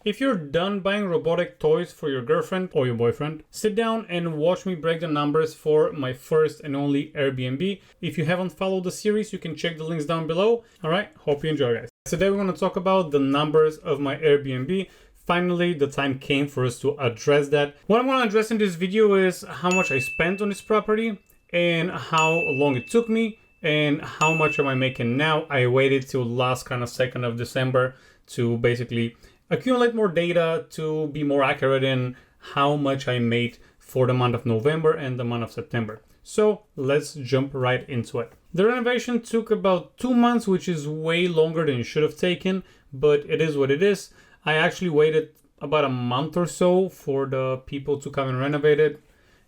if you're done buying robotic toys for your girlfriend or your boyfriend, sit down and watch me break the numbers for my first and only Airbnb. If you haven't followed the series, you can check the links down below. All right, hope you enjoy, guys. Today we're going to talk about the numbers of my Airbnb. Finally, the time came for us to address that. What I'm going to address in this video is how much I spent on this property and how long it took me and how much am I making now. I waited till last kind of 2nd of December to basically accumulate more data to be more accurate in how much I made for the month of November and the month of September. So let's jump right into it. The renovation took about 2 months, which is way longer than it should have taken, but it is what it is. I actually waited about a month or so for the people to come and renovate it.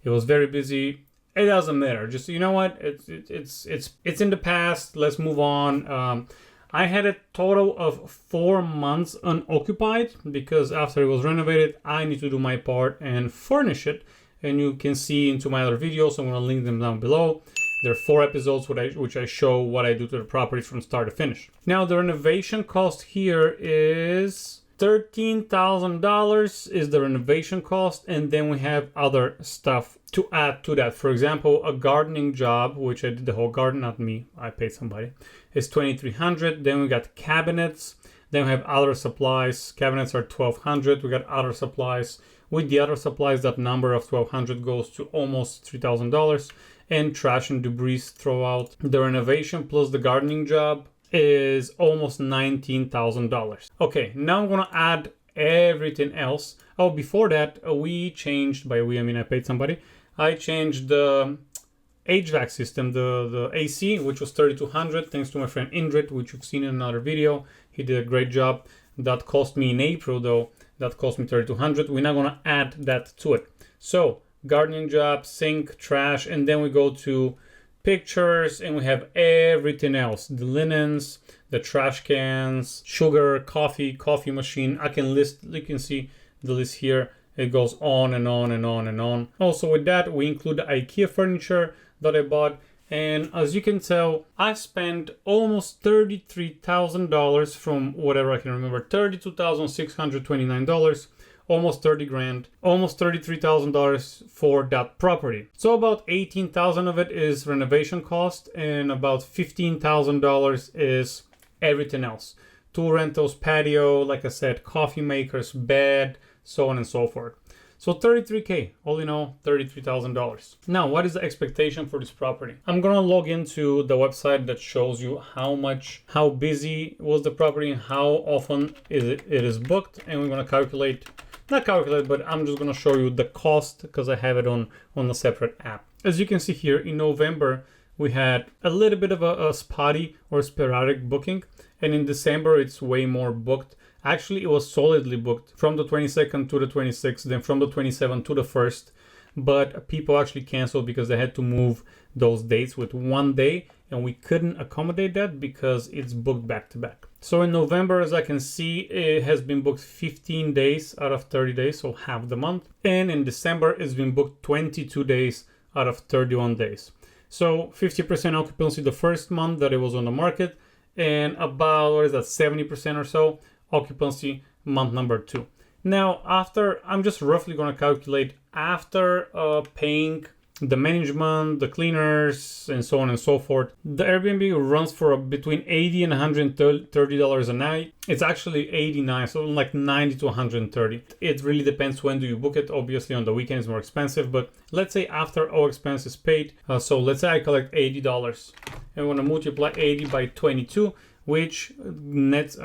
It was very busy. It doesn't matter. Just, you know what? It's in the past. Let's move on. I had a total of 4 months unoccupied because after it was renovated, I need to do my part and furnish it. And you can see into my other videos. I'm going to link them down below. There are 4 episodes which I show what I do to the property from start to finish. Now, the renovation cost here is $13,000 is the renovation cost, and then we have other stuff to add to that. For example, a gardening job, which I did the whole garden, not me, I paid somebody, is $2,300. Then we got cabinets. Then we have other supplies. Cabinets are $1,200. We got other supplies. With the other supplies, that number of $1,200 goes to almost $3,000. And trash and debris throughout. The renovation plus the gardening job is almost $19,000. Okay, now I'm gonna add everything else. Oh, before that, we changed, by we I mean I paid somebody. I changed the HVAC system, the AC, which was $3,200, thanks to my friend Indrid, which you've seen in another video. He did a great job. That cost me in April though. That cost me $3,200. We're not gonna add that to it. So gardening job, sink, trash, and then we go to pictures and we have everything else, the linens, the trash cans, sugar, coffee machine. I can list, you can see the list here. It goes on and on and on and on. Also with that, we include the IKEA furniture that I bought. And as you can tell, I spent almost $33,000 from whatever I can remember, $32,629. Almost 30 grand, almost $33,000 for that property. So about 18,000 of it is renovation cost and about $15,000 is everything else. 2 rentals, patio, like I said, coffee makers, bed, so on and so forth. So 33K, all in all, $33,000. Now, what is the expectation for this property? I'm gonna log into the website that shows you how busy was the property and how often it is booked. And we're gonna not calculate, but I'm just gonna show you the cost because I have it on a separate app. As you can see here, in November, we had a little bit of a spotty or sporadic booking. And in December, it's way more booked. Actually, it was solidly booked from the 22nd to the 26th, then from the 27th to the 1st. But people actually canceled because they had to move those dates with 1 day. And we couldn't accommodate that because it's booked back to back. So in November, as I can see, it has been booked 15 days out of 30 days, so half the month. And in December, it's been booked 22 days out of 31 days. So 50% occupancy the first month that it was on the market, and about, 70% or so occupancy month number 2. Now, I'm just roughly going to calculate after paying the management, the cleaners, and so on and so forth. The Airbnb runs for between $80 and $130 a night. It's actually $89, so like $90 to $130. It really depends when do you book it. Obviously, on the weekend it's more expensive, but let's say after all expenses paid. So let's say I collect $80. And we're gonna multiply 80 by 22, which which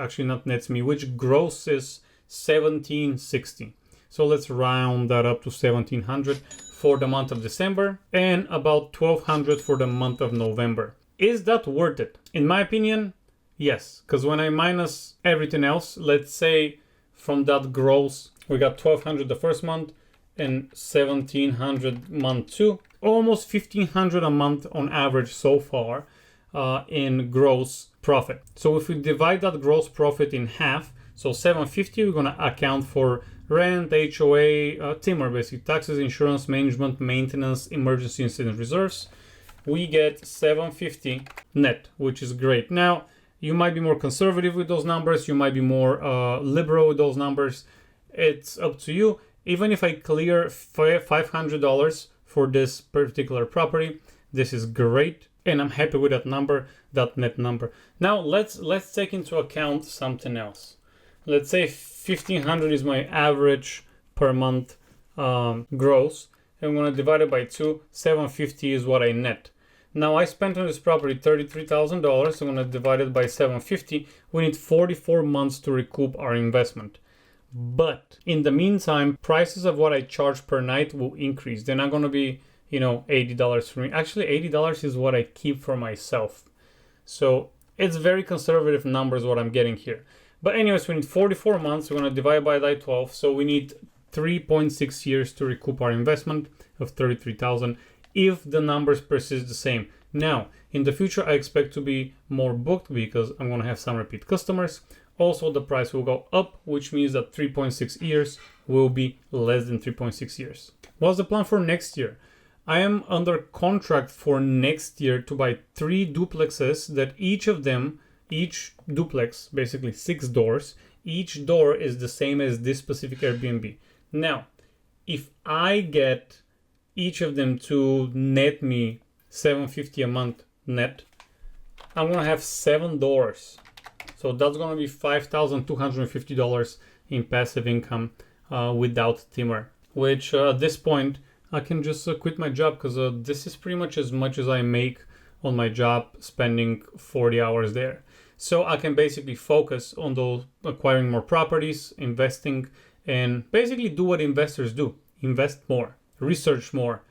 grosses $1,760. So let's round that up to $1,700 for the month of December and about $1,200 for the month of November. Is that worth it? In my opinion, yes. Because when I minus everything else, let's say from that gross, we got $1,200 the first month and $1,700 month 2, almost $1,500 a month on average so far in gross profit. So if we divide that gross profit in half, so $750, we're gonna account for rent, HOA, timber, basic taxes, insurance, management, maintenance, emergency incident reserves. We get $750 net, which is great. Now, you might be more conservative with those numbers. You might be more liberal with those numbers. It's up to you. Even if I clear $500 for this particular property, this is great, and I'm happy with that number, that net number. Now let's take into account something else. Let's say $1,500 is my average per month gross. I'm going to divide it by 2. $750 is what I net. Now I spent on this property $33,000. I'm going to divide it by 750. We need 44 months to recoup our investment. But in the meantime, prices of what I charge per night will increase. They're not going to be, $80 for me. Actually, $80 is what I keep for myself. So it's very conservative numbers what I'm getting here. But anyways, we need 44 months. We're going to divide by 12. So we need 3.6 years to recoup our investment of $33,000 if the numbers persist the same. Now, in the future, I expect to be more booked because I'm going to have some repeat customers. Also, the price will go up, which means that 3.6 years will be less than 3.6 years. What's the plan for next year? I am under contract for next year to buy 3 duplexes that each duplex, basically 6 doors, each door is the same as this specific Airbnb. Now, if I get each of them to net me $750 a month net, I'm going to have 7 doors. So that's going to be $5,250 in passive income without Timmer, which at this point, I can just quit my job because this is pretty much as I make on my job spending 40 hours there. So I can basically focus on those acquiring more properties, investing, and basically do what investors do. Invest more, research more,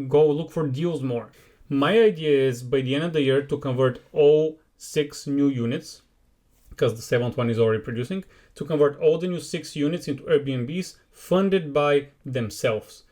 go look for deals more. My idea is by the end of the year to convert all 6 new units, because the 7th one is already producing, to convert all the new 6 units into Airbnbs funded by themselves.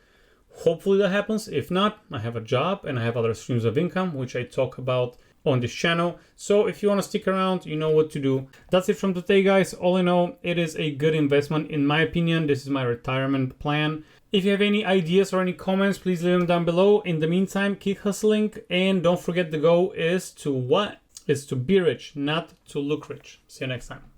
Hopefully that happens. If not, I have a job and I have other streams of income, which I talk about on this channel. So if you want to stick around, you know what to do. That's it from today, guys. All in all, it is a good investment. In my opinion, this is my retirement plan. If you have any ideas or any comments, please leave them down below. In the meantime, keep hustling. And don't forget the goal is to what? It's to be rich, not to look rich. See you next time.